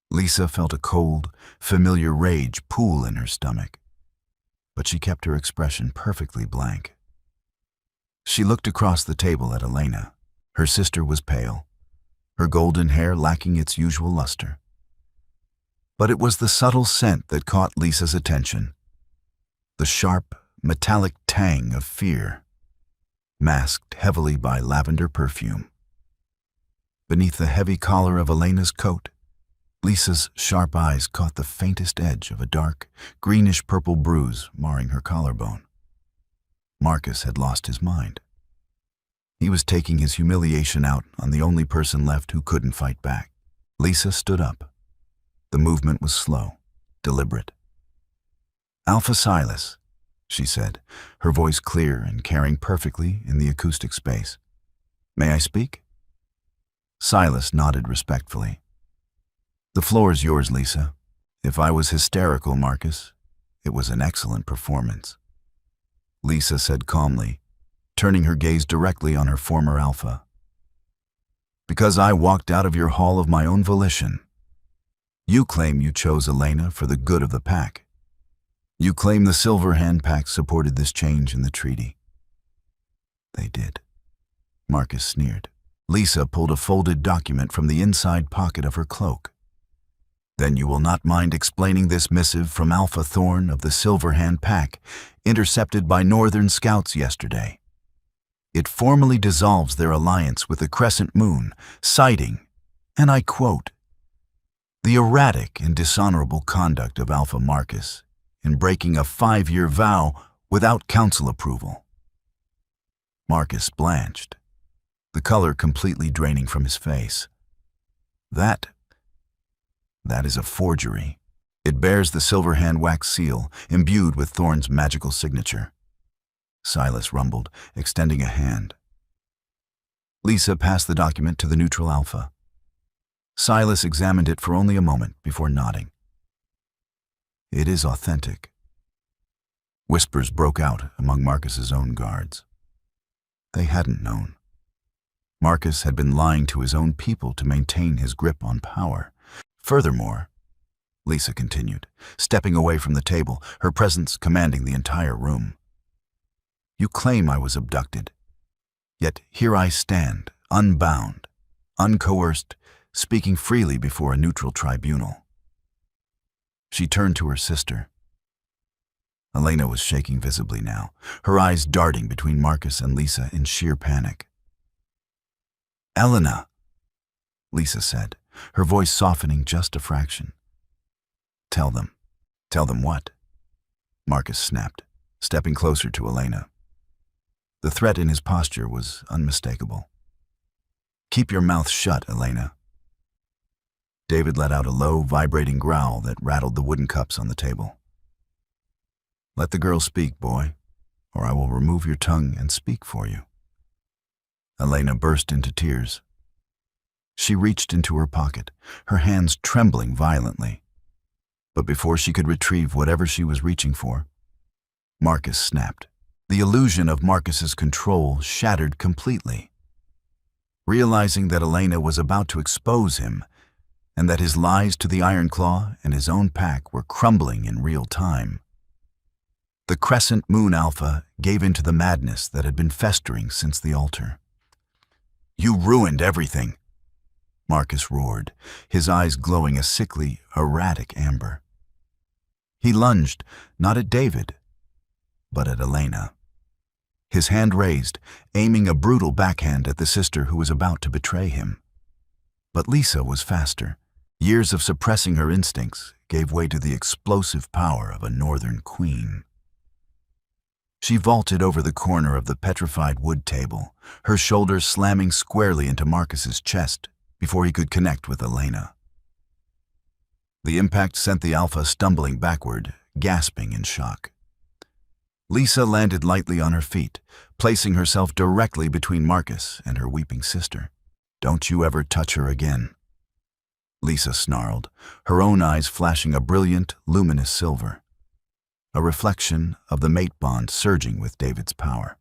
Lisa felt a cold, familiar rage pool in her stomach, but she kept her expression perfectly blank. She looked across the table at Elena. Her sister was pale, her golden hair lacking its usual luster. But it was the subtle scent that caught Lisa's attention. The sharp, metallic tang of fear, masked heavily by lavender perfume. Beneath the heavy collar of Elena's coat, Lisa's sharp eyes caught the faintest edge of a dark, greenish-purple bruise marring her collarbone. Marcus had lost his mind. He was taking his humiliation out on the only person left who couldn't fight back. Lisa stood up. The movement was slow, deliberate. "Alpha Silas," she said, her voice clear and carrying perfectly in the acoustic space. "May I speak?" Silas nodded respectfully. "The floor is yours, Lisa. If I was hysterical, Marcus, it was an excellent performance," Lisa said calmly, turning her gaze directly on her former alpha. "Because I walked out of your hall of my own volition. You claim you chose Elena for the good of the pack. You claim the Silver Hand Pack supported this change in the treaty." "They did," Marcus sneered. Lisa pulled a folded document from the inside pocket of her cloak. "Then you will not mind explaining this missive from Alpha Thorn of the Silver Hand Pack, intercepted by Northern scouts yesterday. It formally dissolves their alliance with the Crescent Moon, citing, and I quote, the erratic and dishonorable conduct of Alpha Marcus in breaking a 5-year vow without council approval." Marcus blanched, the color completely draining from his face. That is a forgery. It bears the Silver Hand wax seal, imbued with Thorn's magical signature. Silas rumbled, extending a hand. Lisa passed the document to the neutral Alpha. Silas examined it for only a moment before nodding. "It is authentic." Whispers broke out among Marcus's own guards. They hadn't known. Marcus had been lying to his own people to maintain his grip on power. Furthermore, Lisa continued, stepping away from the table, her presence commanding the entire room. "You claim I was abducted. Yet here I stand, unbound, uncoerced, speaking freely before a neutral tribunal. She turned to her sister. Elena was shaking visibly now, her eyes darting between Marcus and Lisa in sheer panic. "Elena," Lisa said, her voice softening just a fraction. "Tell them." "Tell them what?" Marcus snapped, stepping closer to Elena. The threat in his posture was unmistakable. "Keep your mouth shut, Elena." David let out a low, vibrating growl that rattled the wooden cups on the table. "Let the girl speak, boy, or I will remove your tongue and speak for you." Elena burst into tears. She reached into her pocket, her hands trembling violently. But before she could retrieve whatever she was reaching for, Marcus snapped. The illusion of Marcus's control shattered completely. Realizing that Elena was about to expose him, and that his lies to the Iron Claw and his own pack were crumbling in real time, the Crescent Moon Alpha gave into the madness that had been festering since the altar. "You ruined everything," Marcus roared, his eyes glowing a sickly, erratic amber. He lunged, not at David, but at Elena. His hand raised, aiming a brutal backhand at the sister who was about to betray him. But Lisa was faster. Years of suppressing her instincts gave way to the explosive power of a northern queen. She vaulted over the corner of the petrified wood table, her shoulders slamming squarely into Marcus's chest before he could connect with Elena. The impact sent the Alpha stumbling backward, gasping in shock. Lisa landed lightly on her feet, placing herself directly between Marcus and her weeping sister. "Don't you ever touch her again," Lisa snarled, her own eyes flashing a brilliant, luminous silver, a reflection of the mate bond surging with David's power.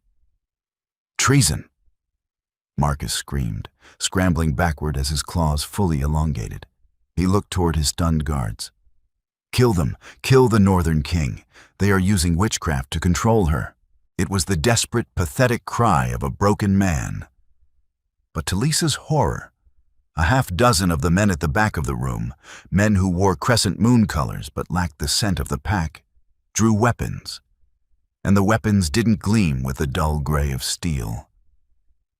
"Treason!" Marcus screamed, scrambling backward as his claws fully elongated. He looked toward his stunned guards. "Kill them! Kill the Northern King! They are using witchcraft to control her." It was the desperate, pathetic cry of a broken man. But to Lisa's horror, a half-dozen of the men at the back of the room, men who wore crescent moon colors but lacked the scent of the pack, drew weapons. And the weapons didn't gleam with the dull gray of steel.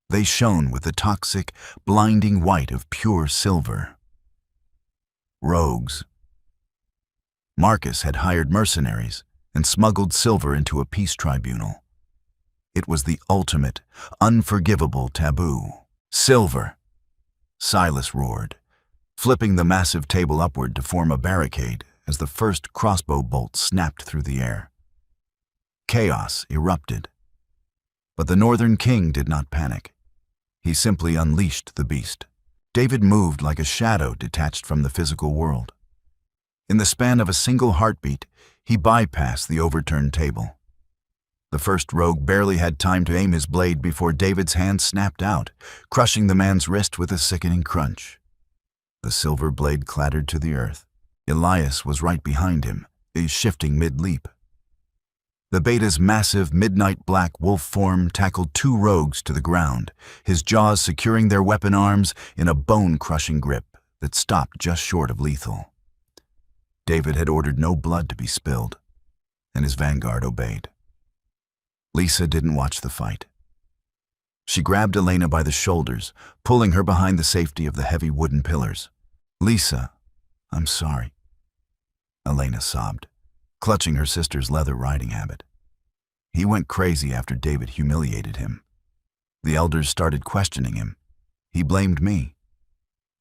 They shone with the toxic, blinding white of pure silver. Rogues. Marcus had hired mercenaries and smuggled silver into a peace tribunal. It was the ultimate, unforgivable taboo. "Silver!" Silas roared, flipping the massive table upward to form a barricade as the first crossbow bolt snapped through the air. Chaos erupted. But the Northern King did not panic. He simply unleashed the beast. David moved like a shadow detached from the physical world. In the span of a single heartbeat, he bypassed the overturned table. The first rogue barely had time to aim his blade before David's hand snapped out, crushing the man's wrist with a sickening crunch. The silver blade clattered to the earth. Elias was right behind him, shifting mid-leap. The beta's massive midnight black wolf form tackled two rogues to the ground, his jaws securing their weapon arms in a bone-crushing grip that stopped just short of lethal. David had ordered no blood to be spilled, and his vanguard obeyed. Lisa didn't watch the fight. She grabbed Elena by the shoulders, pulling her behind the safety of the heavy wooden pillars. "Lisa, I'm sorry," Elena sobbed, clutching her sister's leather riding habit. "He went crazy after David humiliated him. The elders started questioning him. He blamed me.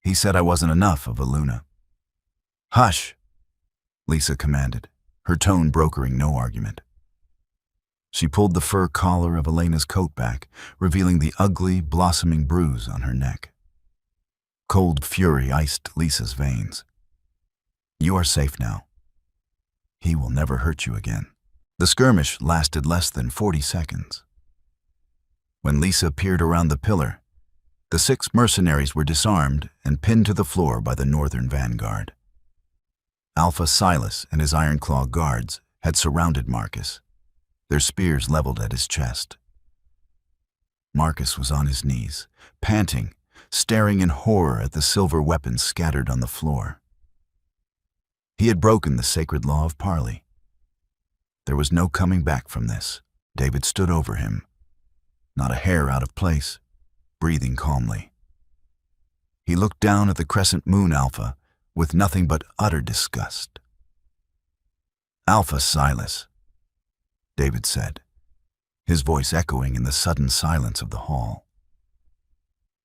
He said I wasn't enough of a Luna." "Hush," Lisa commanded, her tone brokering no argument. She pulled the fur collar of Elena's coat back, revealing the ugly, blossoming bruise on her neck. Cold fury iced Lisa's veins. "You are safe now. He will never hurt you again." The skirmish lasted less than 40 seconds. When Lisa peered around the pillar, the 6 mercenaries were disarmed and pinned to the floor by the Northern vanguard. Alpha Silas and his Ironclaw guards had surrounded Marcus, their spears leveled at his chest. Marcus was on his knees, panting, staring in horror at the silver weapons scattered on the floor. He had broken the sacred law of parley. There was no coming back from this. David stood over him, not a hair out of place, breathing calmly. He looked down at the crescent moon Alpha with nothing but utter disgust. "Alpha Silas," David said, his voice echoing in the sudden silence of the hall.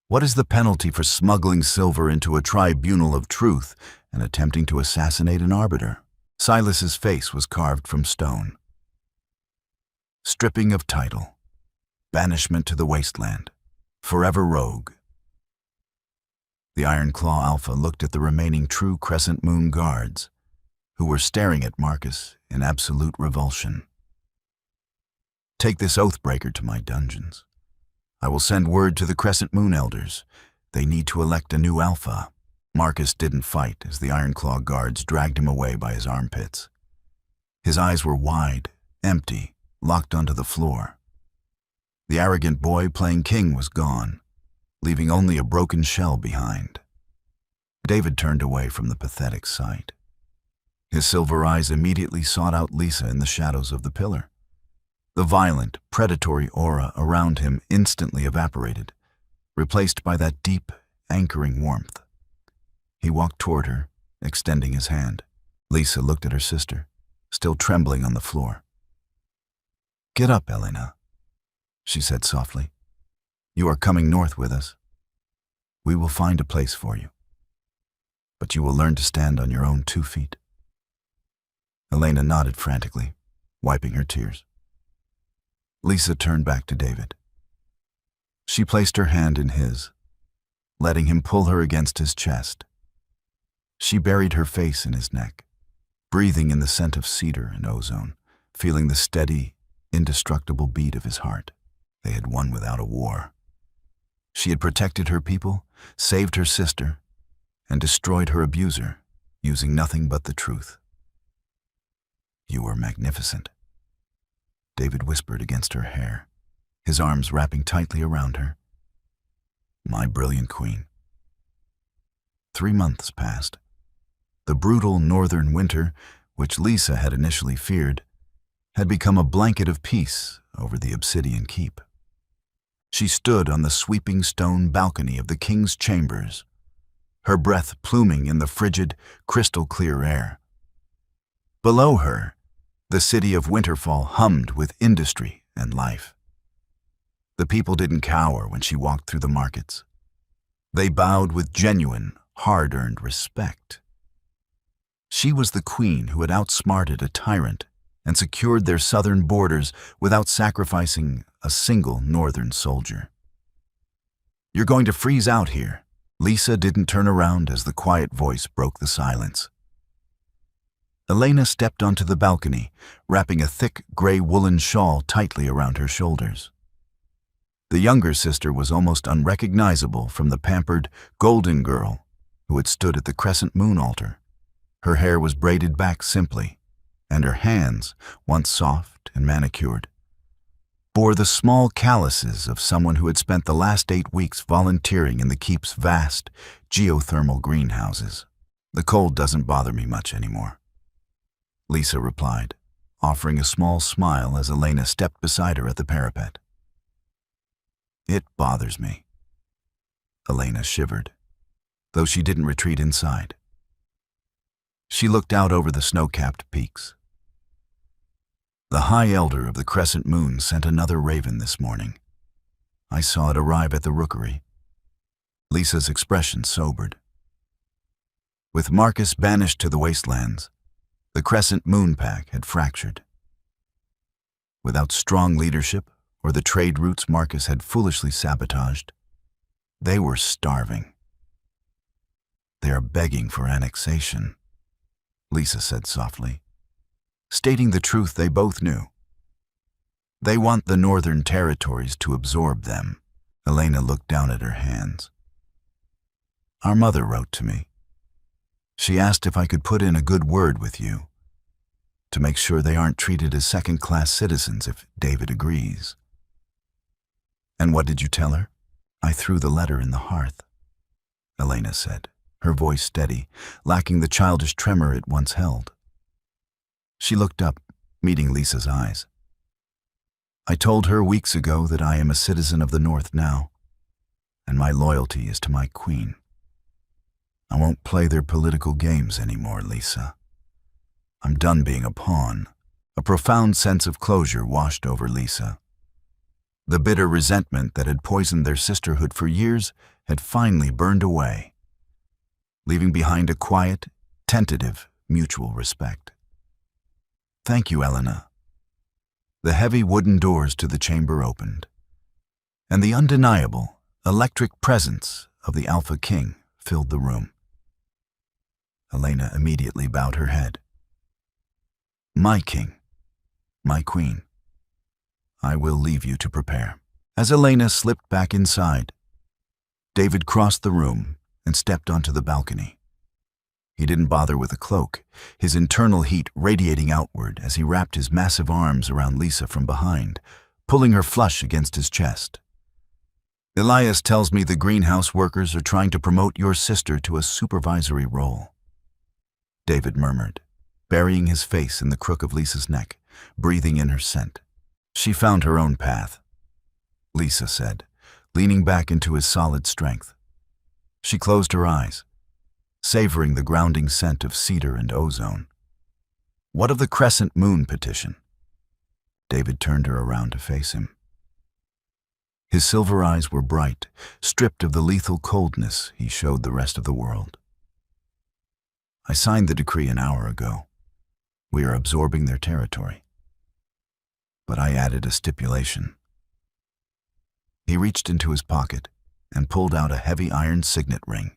"What is the penalty for smuggling silver into a tribunal of truth and attempting to assassinate an arbiter?" Silas's face was carved from stone. "Stripping of title, banishment to the wasteland, forever rogue." The Iron Claw Alpha looked at the remaining true Crescent Moon guards, who were staring at Marcus in absolute revulsion. "Take this Oathbreaker to my dungeons. I will send word to the Crescent Moon Elders. They need to elect a new Alpha." Marcus didn't fight as the Iron Claw guards dragged him away by his armpits. His eyes were wide, empty, locked onto the floor. The arrogant boy playing king was gone, leaving only a broken shell behind. David turned away from the pathetic sight. His silver eyes immediately sought out Lisa in the shadows of the pillar. The violent, predatory aura around him instantly evaporated, replaced by that deep, anchoring warmth. He walked toward her, extending his hand. Lisa looked at her sister, still trembling on the floor. "Get up, Elena," she said softly. "You are coming north with us. We will find a place for you. But you will learn to stand on your own 2 feet. Elena nodded frantically, wiping her tears. Lisa turned back to David. She placed her hand in his, letting him pull her against his chest. She buried her face in his neck, breathing in the scent of cedar and ozone, feeling the steady, indestructible beat of his heart. They had won without a war. She had protected her people, saved her sister, and destroyed her abuser, using nothing but the truth. "You were magnificent," David whispered against her hair, his arms wrapping tightly around her. "My brilliant queen." 3 months passed. The brutal northern winter, which Lisa had initially feared, had become a blanket of peace over the obsidian keep. She stood on the sweeping stone balcony of the king's chambers, her breath pluming in the frigid, crystal-clear air. Below her, the city of Winterfall hummed with industry and life. The people didn't cower when she walked through the markets. They bowed with genuine, hard-earned respect. She was the queen who had outsmarted a tyrant and secured their southern borders without sacrificing a single northern soldier. "You're going to freeze out here." Lisa didn't turn around as the quiet voice broke the silence. Elena stepped onto the balcony, wrapping a thick gray woolen shawl tightly around her shoulders. The younger sister was almost unrecognizable from the pampered, golden girl who had stood at the crescent moon altar. Her hair was braided back simply, and her hands, once soft and manicured, bore the small calluses of someone who had spent the last 8 weeks volunteering in the keep's vast, geothermal greenhouses. "The cold doesn't bother me much anymore," Lisa replied, offering a small smile as Elena stepped beside her at the parapet. "It bothers me." Elena shivered, though she didn't retreat inside. She looked out over the snow-capped peaks. "The High Elder of the Crescent Moon sent another raven this morning. I saw it arrive at the rookery." Lisa's expression sobered. With Marcus banished to the wastelands, the Crescent Moon Pack had fractured. Without strong leadership or the trade routes Marcus had foolishly sabotaged, they were starving. "They are begging for annexation," Lisa said softly, stating the truth they both knew. "They want the northern territories to absorb them." Elena looked down at her hands. "Our mother wrote to me. She asked if I could put in a good word with you, to make sure they aren't treated as second-class citizens if David agrees." "And what did you tell her?" "I threw the letter in the hearth," Elena said, her voice steady, lacking the childish tremor it once held. She looked up, meeting Lisa's eyes. I told her weeks ago that I am a citizen of the North now, and my loyalty is to my queen. I won't play their political games anymore, Lisa. I'm done being a pawn. A profound sense of closure washed over Lisa. The bitter resentment that had poisoned their sisterhood for years had finally burned away, leaving behind a quiet, tentative, mutual respect. Thank you, Elena. The heavy wooden doors to the chamber opened, and the undeniable, electric presence of the Alpha King filled the room. Elena immediately bowed her head. My king, my queen, I will leave you to prepare. As Elena slipped back inside, David crossed the room and stepped onto the balcony. He didn't bother with a cloak, his internal heat radiating outward as he wrapped his massive arms around Lisa from behind, pulling her flush against his chest. Elias tells me the greenhouse workers are trying to promote your sister to a supervisory role, David murmured, burying his face in the crook of Lisa's neck, breathing in her scent. She found her own path, Lisa said, leaning back into his solid strength. She closed her eyes, savoring the grounding scent of cedar and ozone. What of the Crescent Moon petition? David turned her around to face him. His silver eyes were bright, stripped of the lethal coldness he showed the rest of the world. I signed the decree an hour ago. We are absorbing their territory. But I added a stipulation. He reached into his pocket and pulled out a heavy iron signet ring,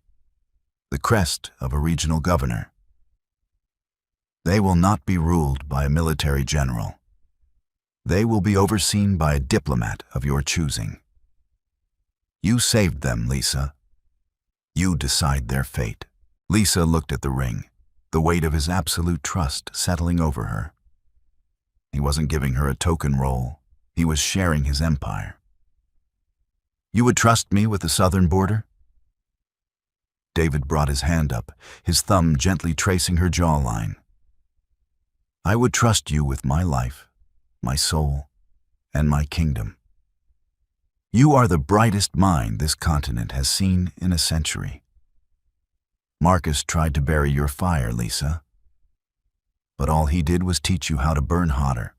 the crest of a regional governor. They will not be ruled by a military general. They will be overseen by a diplomat of your choosing. You saved them, Lisa. You decide their fate. Lisa looked at the ring, the weight of his absolute trust settling over her. He wasn't giving her a token role. He was sharing his empire. You would trust me with the southern border? David brought his hand up, his thumb gently tracing her jawline. I would trust you with my life, my soul, and my kingdom. You are the brightest mind this continent has seen in a century. Marcus tried to bury your fire, Lisa. But all he did was teach you how to burn hotter.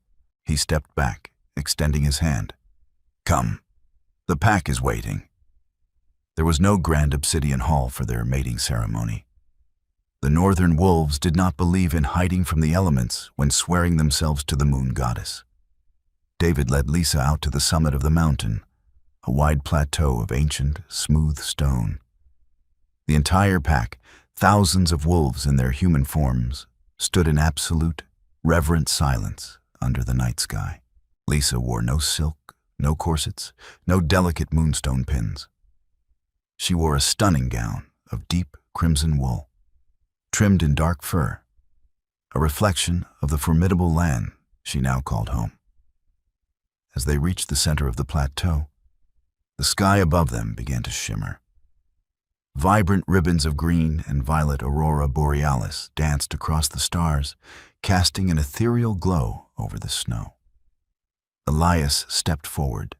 He stepped back, extending his hand. Come, the pack is waiting. There was no grand obsidian hall for their mating ceremony. The northern wolves did not believe in hiding from the elements when swearing themselves to the moon goddess. David led Lisa out to the summit of the mountain, a wide plateau of ancient, smooth stone. The entire pack, thousands of wolves in their human forms, stood in absolute, reverent silence under the night sky. Lisa wore no silk, no corsets, no delicate moonstone pins. She wore a stunning gown of deep crimson wool, trimmed in dark fur, a reflection of the formidable land she now called home. As they reached the center of the plateau, the sky above them began to shimmer. Vibrant ribbons of green and violet aurora borealis danced across the stars, casting an ethereal glow over the snow. Elias stepped forward,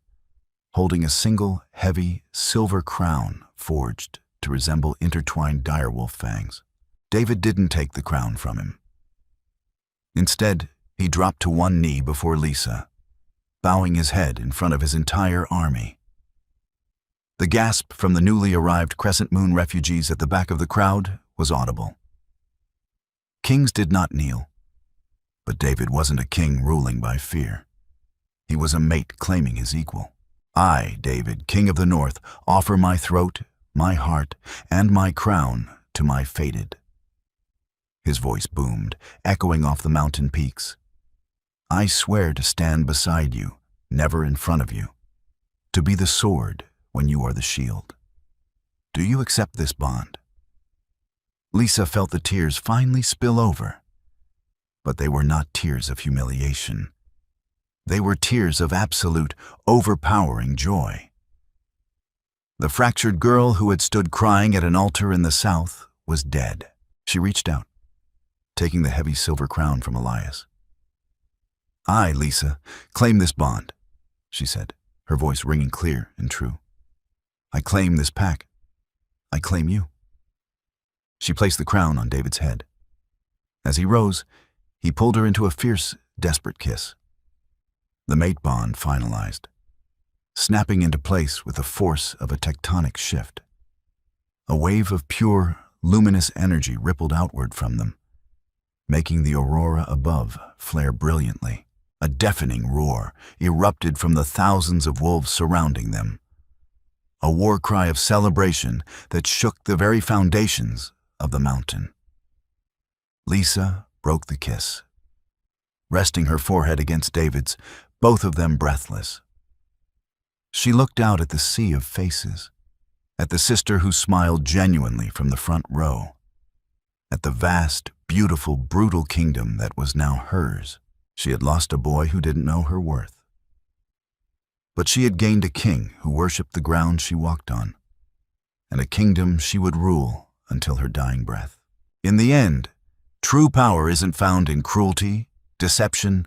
holding a single, heavy, silver crown forged to resemble intertwined direwolf fangs. David didn't take the crown from him. Instead, he dropped to one knee before Lisa, bowing his head in front of his entire army. The gasp from the newly arrived Crescent Moon refugees at the back of the crowd was audible. Kings did not kneel, but David wasn't a king ruling by fear. He was a mate claiming his equal. I, David, King of the North, offer my throat, my heart, and my crown to my fated. His voice boomed, echoing off the mountain peaks. I swear to stand beside you, never in front of you, to be the sword when you are the shield. Do you accept this bond? Lisa felt the tears finally spill over, but they were not tears of humiliation. They were tears of absolute, overpowering joy. The fractured girl who had stood crying at an altar in the south was dead. She reached out, taking the heavy silver crown from Elias. "I, Lisa, claim this bond," she said, her voice ringing clear and true. "I claim this pack. I claim you." She placed the crown on David's head. As he rose, he pulled her into a fierce, desperate kiss. The mate bond finalized, snapping into place with the force of a tectonic shift. A wave of pure, luminous energy rippled outward from them, making the aurora above flare brilliantly. A deafening roar erupted from the thousands of wolves surrounding them, a war cry of celebration that shook the very foundations of the mountain. Lisa broke the kiss, resting her forehead against David's, both of them breathless. She looked out at the sea of faces, at the sister who smiled genuinely from the front row, at the vast, beautiful, brutal kingdom that was now hers. She had lost a boy who didn't know her worth. But she had gained a king who worshipped the ground she walked on, and a kingdom she would rule until her dying breath. In the end, true power isn't found in cruelty, deception,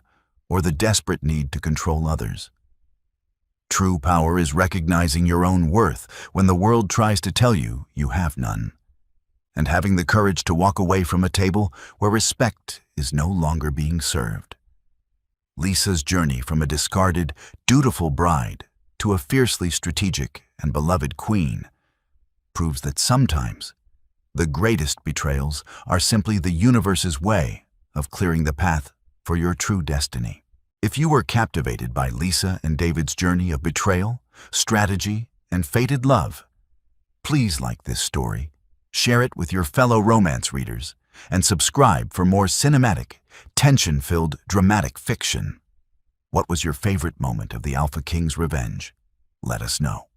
or the desperate need to control others. True power is recognizing your own worth when the world tries to tell you you have none, and having the courage to walk away from a table where respect is no longer being served. Lisa's journey from a discarded, dutiful bride to a fiercely strategic and beloved queen proves that sometimes the greatest betrayals are simply the universe's way of clearing the path for your true destiny. If you were captivated by Lisa and David's journey of betrayal, strategy, and fated love, please like this story, share it with your fellow romance readers, and subscribe for more cinematic, tension-filled, dramatic fiction. What was your favorite moment of the Alpha King's revenge? Let us know.